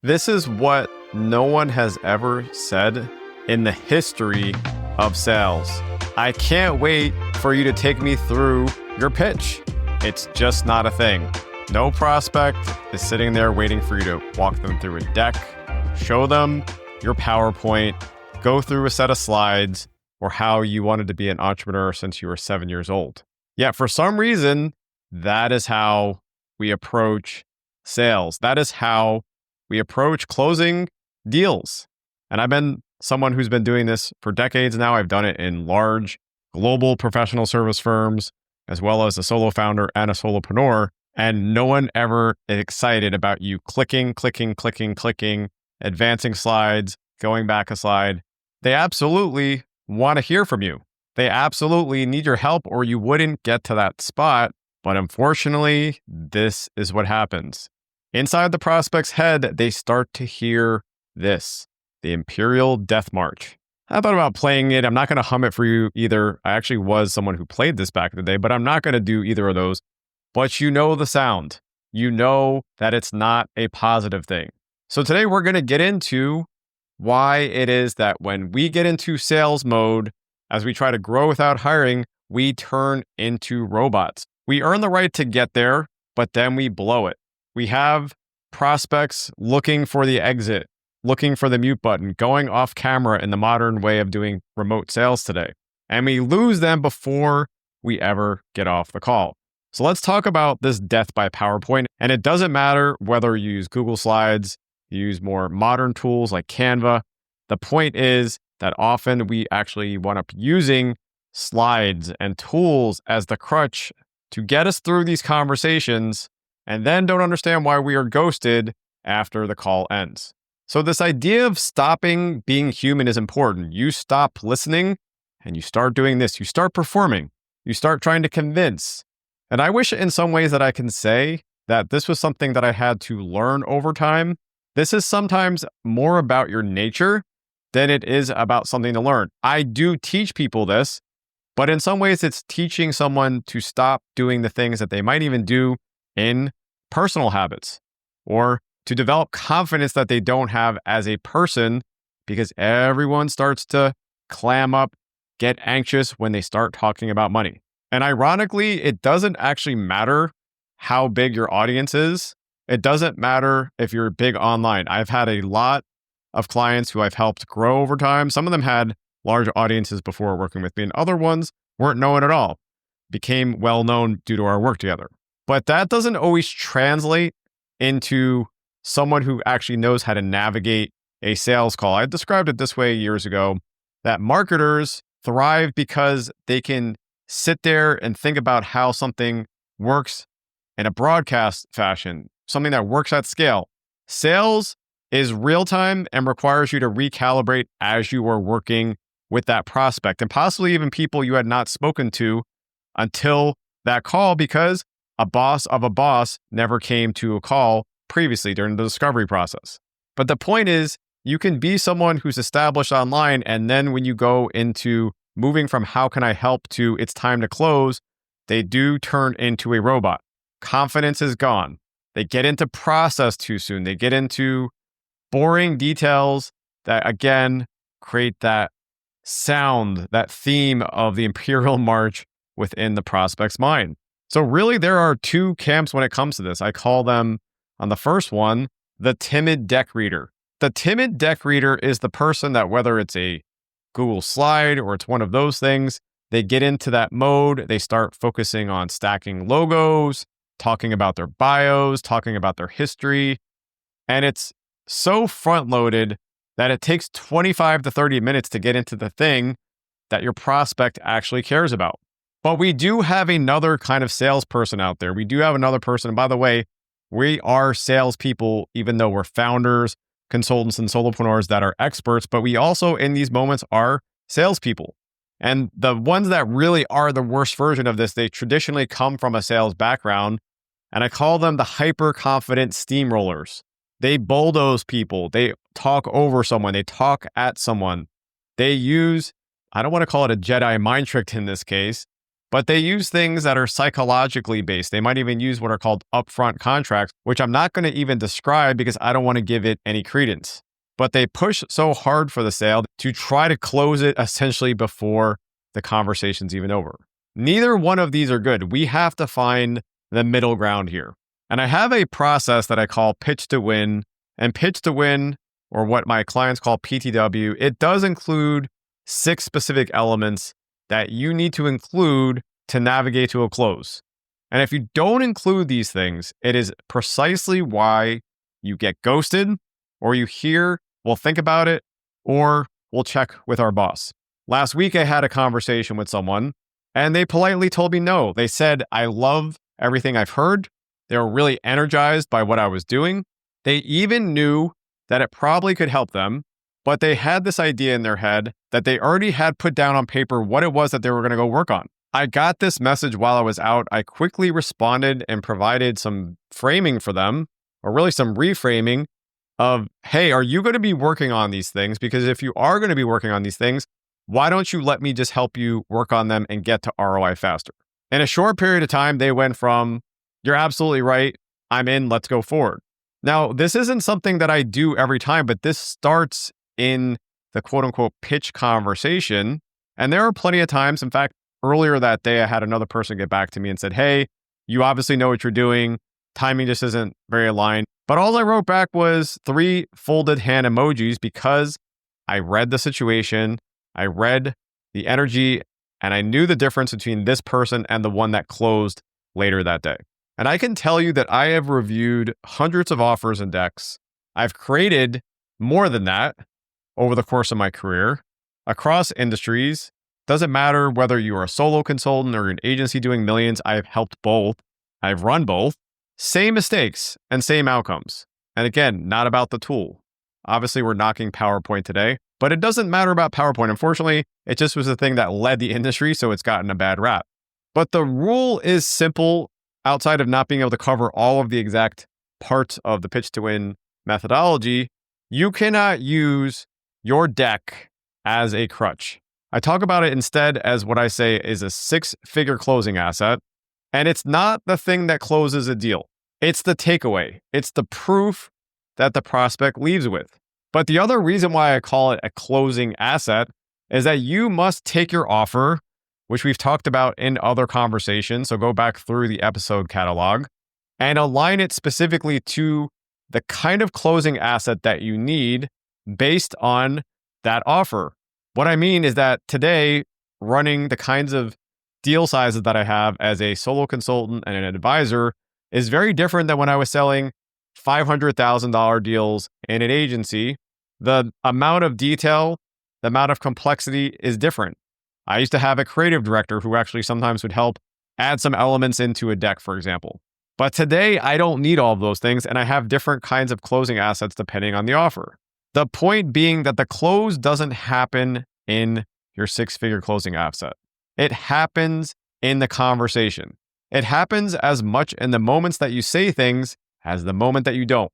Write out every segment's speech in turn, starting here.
This is what no one has ever said in the history of sales. I can't wait for you to take me through your pitch. It's just not a thing. No prospect is sitting there waiting for you to walk them through a deck, show them your PowerPoint, go through a set of slides, or how you wanted to be an entrepreneur since you were 7 years old. Yet for some reason, that is how we approach sales. That is how we approach closing deals. And I've been someone who's been doing this for decades now. I've done it in large global professional service firms, as well as a solo founder and a solopreneur. And no one ever is excited about you clicking, advancing slides, going back a slide. They absolutely want to hear from you. They absolutely need your help or you wouldn't get to that spot. But unfortunately, this is what happens. Inside the prospect's head, they start to hear this, the Imperial Death March. I thought about playing it. I'm not going to hum it for you either. I actually was someone who played this back in the day, but I'm not going to do either of those. But you know the sound. You know that it's not a positive thing. So today we're going to get into why it is that when we get into sales mode, as we try to grow without hiring, we turn into robots. We earn the right to get there, but then we blow it. We have prospects looking for the exit, looking for the mute button, going off camera in the modern way of doing remote sales today. And we lose them before we ever get off the call. So let's talk about this death by PowerPoint. And it doesn't matter whether you use Google Slides, you use more modern tools like Canva. The point is that often we actually wind up using slides and tools as the crutch to get us through these conversations and then don't understand why we are ghosted after the call ends. So this idea of stopping being human is important. You stop listening and you start doing this. You start performing. You start trying to convince. And I wish in some ways that I can say that this was something that I had to learn over time. This is sometimes more about your nature than it is about something to learn. I do teach people this, but in some ways it's teaching someone to stop doing the things that they might even do in personal habits, or to develop confidence that they don't have as a person, because everyone starts to clam up, get anxious when they start talking about money. And ironically, it doesn't actually matter how big your audience is. It doesn't matter if you're big online. I've had a lot of clients who I've helped grow over time. Some of them had large audiences before working with me, and other ones weren't known at all, became well known due to our work together. But that doesn't always translate into someone who actually knows how to navigate a sales call. I described it this way years ago, that marketers thrive because they can sit there and think about how something works in a broadcast fashion, something that works at scale. Sales is real time and requires you to recalibrate as you are working with that prospect and possibly even people you had not spoken to until that call, because a boss of a boss never came to a call previously during the discovery process. But the point is, you can be someone who's established online, and then when you go into moving from how can I help to it's time to close, they do turn into a robot. Confidence is gone. They get into process too soon. They get into boring details that, again, create that sound, that theme of the Imperial March within the prospect's mind. So really, there are two camps when it comes to this. I call them, on the first one, the timid deck reader. The timid deck reader is the person that, whether it's a Google slide or it's one of those things, they get into that mode. They start focusing on stacking logos, talking about their bios, talking about their history. And it's so front-loaded that it takes 25 to 30 minutes to get into the thing that your prospect actually cares about. But we do have another kind of salesperson out there. We do have another person. And by the way, we are salespeople, even though we're founders, consultants, and solopreneurs that are experts. But we also, in these moments, are salespeople. And the ones that really are the worst version of this, they traditionally come from a sales background. And I call them the hyper-confident steamrollers. They bulldoze people. They talk over someone. They talk at someone. They use, I don't want to call it a Jedi mind trick in this case, but they use things that are psychologically based. They might even use what are called upfront contracts, which I'm not going to even describe because I don't want to give it any credence. But they push so hard for the sale to try to close it essentially before the conversation's even over. Neither one of these are good. We have to find the middle ground here. And I have a process that I call pitch to win. And pitch to win, or what my clients call PTW, it does include 6 specific elements that you need to include to navigate to a close. And if you don't include these things, it is precisely why you get ghosted, or you hear, we'll think about it, or we'll check with our boss. Last week, I had a conversation with someone, and they politely told me no. They said, I love everything I've heard. They were really energized by what I was doing. They even knew that it probably could help them, but they had this idea in their head that they already had put down on paper what it was that they were going to go work on. I got this message while I was out. I quickly responded and provided some framing for them, or really some reframing of, hey, are you going to be working on these things? Because if you are going to be working on these things, why don't you let me just help you work on them and get to ROI faster? In a short period of time, they went from, you're absolutely right, I'm in, let's go forward. Now, this isn't something that I do every time, but this starts in the quote unquote pitch conversation. And there are plenty of times, in fact, earlier that day, I had another person get back to me and said, hey, you obviously know what you're doing. Timing just isn't very aligned. But all I wrote back was 3 folded hand emojis because I read the situation, I read the energy, and I knew the difference between this person and the one that closed later that day. And I can tell you that I have reviewed hundreds of offers and decks. I've created more than that over the course of my career across industries. Doesn't matter whether you are a solo consultant or an agency doing millions, I've helped both. I've run both. Same mistakes and same outcomes. And again, not about the tool. Obviously, we're knocking PowerPoint today, but it doesn't matter about PowerPoint. Unfortunately, it just was the thing that led the industry, so it's gotten a bad rap. But the rule is simple outside of not being able to cover all of the exact parts of the pitch to win methodology. You cannot use your deck as a crutch. I talk about it instead as what I say is a 6-figure closing asset. And it's not the thing that closes a deal. It's the takeaway. It's the proof that the prospect leaves with. But the other reason why I call it a closing asset is that you must take your offer, which we've talked about in other conversations. So go back through the episode catalog and align it specifically to the kind of closing asset that you need based on that offer. What I mean is that today, running the kinds of deal sizes that I have as a solo consultant and an advisor is very different than when I was selling $500,000 deals in an agency. The amount of detail, the amount of complexity is different. I used to have a creative director who actually sometimes would help add some elements into a deck, for example. But today, I don't need all of those things, and I have different kinds of closing assets depending on the offer. The point being that the close doesn't happen in your 6-figure closing asset. It happens in the conversation. It happens as much in the moments that you say things as the moment that you don't.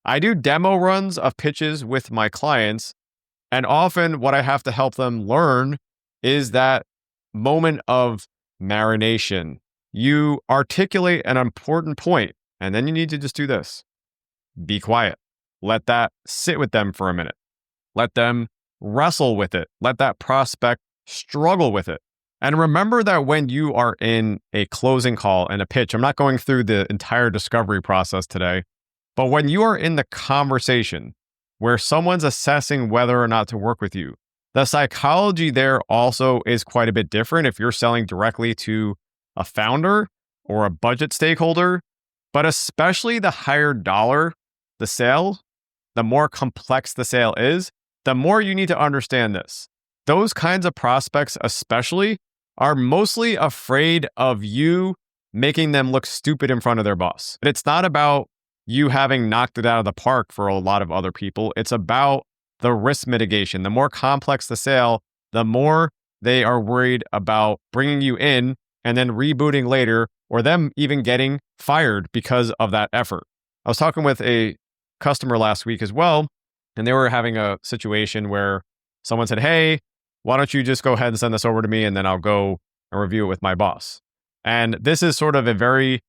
I do demo runs of pitches with my clients, and often what I have to help them learn is that moment of marination. You articulate an important point, and then you need to just do this. Be quiet. Let that sit with them for a minute. Let them wrestle with it. Let that prospect struggle with it. And remember that when you are in a closing call and a pitch, I'm not going through the entire discovery process today, but when you are in the conversation where someone's assessing whether or not to work with you, the psychology there also is quite a bit different if you're selling directly to a founder or a budget stakeholder, but especially the higher dollar the sale, the more complex the sale is, the more you need to understand this. Those kinds of prospects especially are mostly afraid of you making them look stupid in front of their boss. But it's not about you having knocked it out of the park for a lot of other people. It's about the risk mitigation. The more complex the sale, the more they are worried about bringing you in and then rebooting later, or them even getting fired because of that effort. I was talking with a customer last week as well, and they were having a situation where someone said, hey, why don't you just go ahead and send this over to me and then I'll go and review it with my boss. And this is sort of a very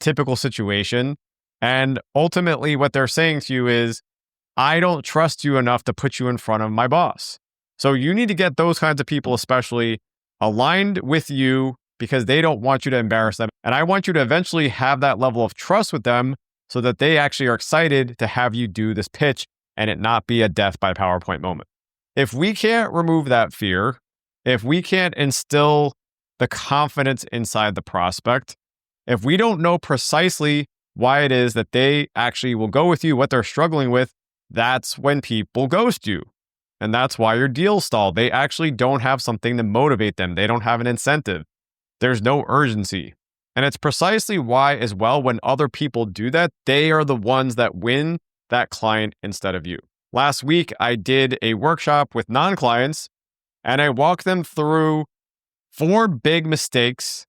typical situation. And ultimately, what they're saying to you is, I don't trust you enough to put you in front of my boss. So you need to get those kinds of people, especially aligned with you, because they don't want you to embarrass them. And I want you to eventually have that level of trust with them so that they actually are excited to have you do this pitch and it not be a death by PowerPoint moment. If we can't remove that fear, if we can't instill the confidence inside the prospect, if we don't know precisely why it is that they actually will go with you, what they're struggling with, that's when people ghost you. And that's why your deals stall. They actually don't have something to motivate them. They don't have an incentive. There's no urgency. And it's precisely why, as well, when other people do that, they are the ones that win that client instead of you. Last week, I did a workshop with non-clients and I walked them through 4 big mistakes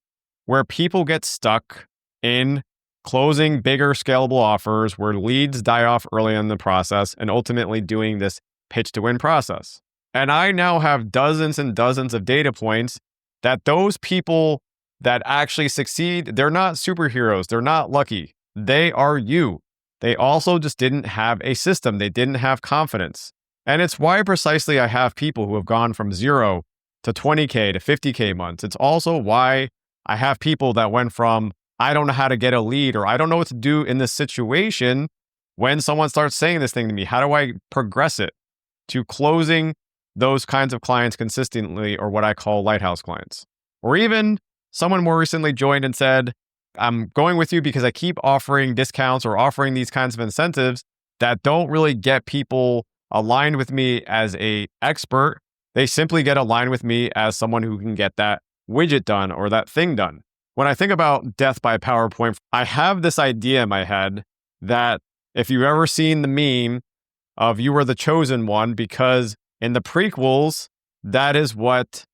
where people get stuck in closing bigger scalable offers, where leads die off early in the process, and ultimately doing this pitch to win process. And I now have dozens and dozens of data points that those people that actually succeed, they're not superheroes. They're not lucky. They are you. They also just didn't have a system. They didn't have confidence. And it's why precisely I have people who have gone from 0 to 20K to 50K months. It's also why I have people that went from, I don't know how to get a lead, or I don't know what to do in this situation when someone starts saying this thing to me. How do I progress it to closing those kinds of clients consistently, or what I call lighthouse clients? Or even someone more recently joined and said, I'm going with you because I keep offering discounts or offering these kinds of incentives that don't really get people aligned with me as an expert. They simply get aligned with me as someone who can get that widget done or that thing done. When I think about death by PowerPoint, I have this idea in my head that if you've ever seen the meme of you were the chosen one, because in the prequels, that is what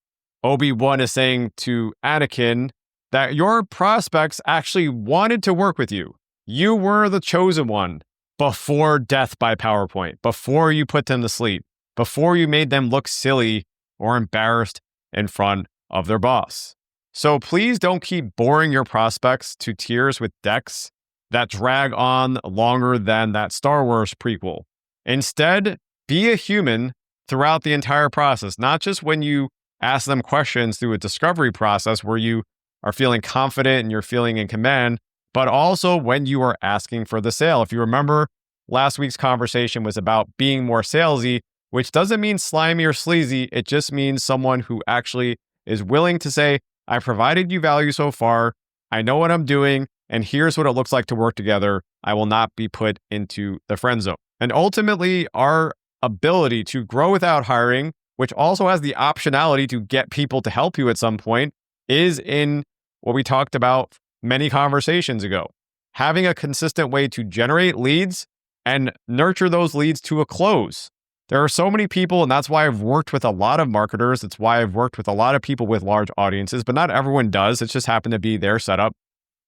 Obi-Wan is saying to Anakin, that your prospects actually wanted to work with you. You were the chosen one before death by PowerPoint, before you put them to sleep, before you made them look silly or embarrassed in front of their boss. So please don't keep boring your prospects to tears with decks that drag on longer than that Star Wars prequel. Instead, be a human throughout the entire process, not just when you ask them questions through a discovery process where you are feeling confident and you're feeling in command, but also when you are asking for the sale. If you remember, last week's conversation was about being more salesy, which doesn't mean slimy or sleazy. It just means someone who actually is willing to say, I provided you value so far. I know what I'm doing, and here's what it looks like to work together. I will not be put into the friend zone. And ultimately, our ability to grow without hiring, which also has the optionality to get people to help you at some point, is in what we talked about many conversations ago. Having a consistent way to generate leads and nurture those leads to a close. There are so many people, and that's why I've worked with a lot of marketers. It's why I've worked with a lot of people with large audiences, but not everyone does. It's just happened to be their setup,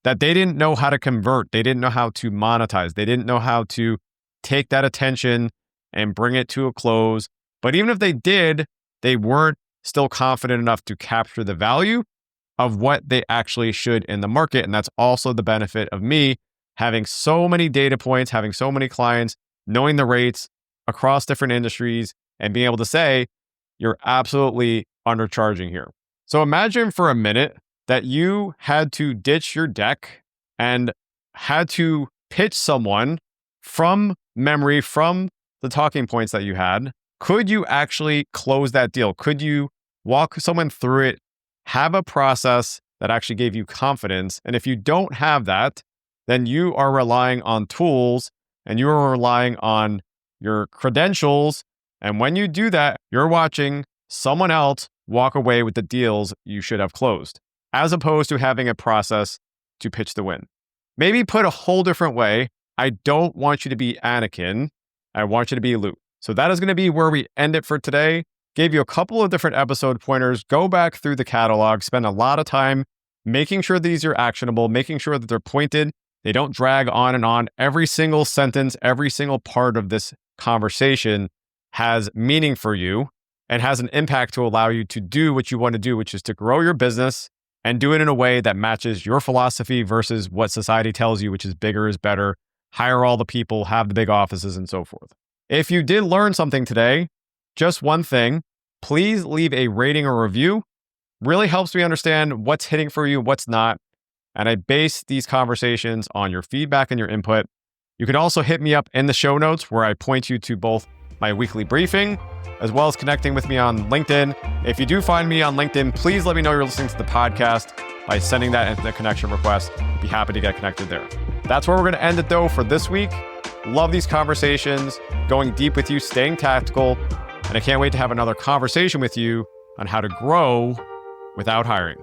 that they didn't know how to convert. They didn't know how to monetize. They didn't know how to take that attention and bring it to a close. But even if they did, they weren't still confident enough to capture the value of what they actually should in the market. And that's also the benefit of me having so many data points, having so many clients, knowing the rates across different industries, and being able to say, you're absolutely undercharging here. So imagine for a minute that you had to ditch your deck and had to pitch someone from memory, from the talking points that you had. Could you actually close that deal? Could you walk someone through it, have a process that actually gave you confidence? And if you don't have that, then you are relying on tools and you are relying on your credentials. And when you do that, you're watching someone else walk away with the deals you should have closed, as opposed to having a process to pitch the win. Maybe put a whole different way. I don't want you to be Anakin. I want you to be Luke. So that is going to be where we end it for today. Gave you a couple of different episode pointers. Go back through the catalog, spend a lot of time making sure these are actionable, making sure that they're pointed. They don't drag on and on. Every single sentence, every single part of this conversation has meaning for you and has an impact to allow you to do what you want to do, which is to grow your business and do it in a way that matches your philosophy versus what society tells you, which is bigger is better, hire all the people, have the big offices, and so forth. If you did learn something today, just one thing, please leave a rating or review. Really helps me understand what's hitting for you, what's not. And I base these conversations on your feedback and your input. You can also hit me up in the show notes where I point you to both my weekly briefing as well as connecting with me on LinkedIn. If you do find me on LinkedIn, please let me know you're listening to the podcast by sending that into the connection request. Be happy to get connected there. That's where we're going to end it though for this week. Love these conversations, going deep with you, staying tactical, and I can't wait to have another conversation with you on how to grow without hiring.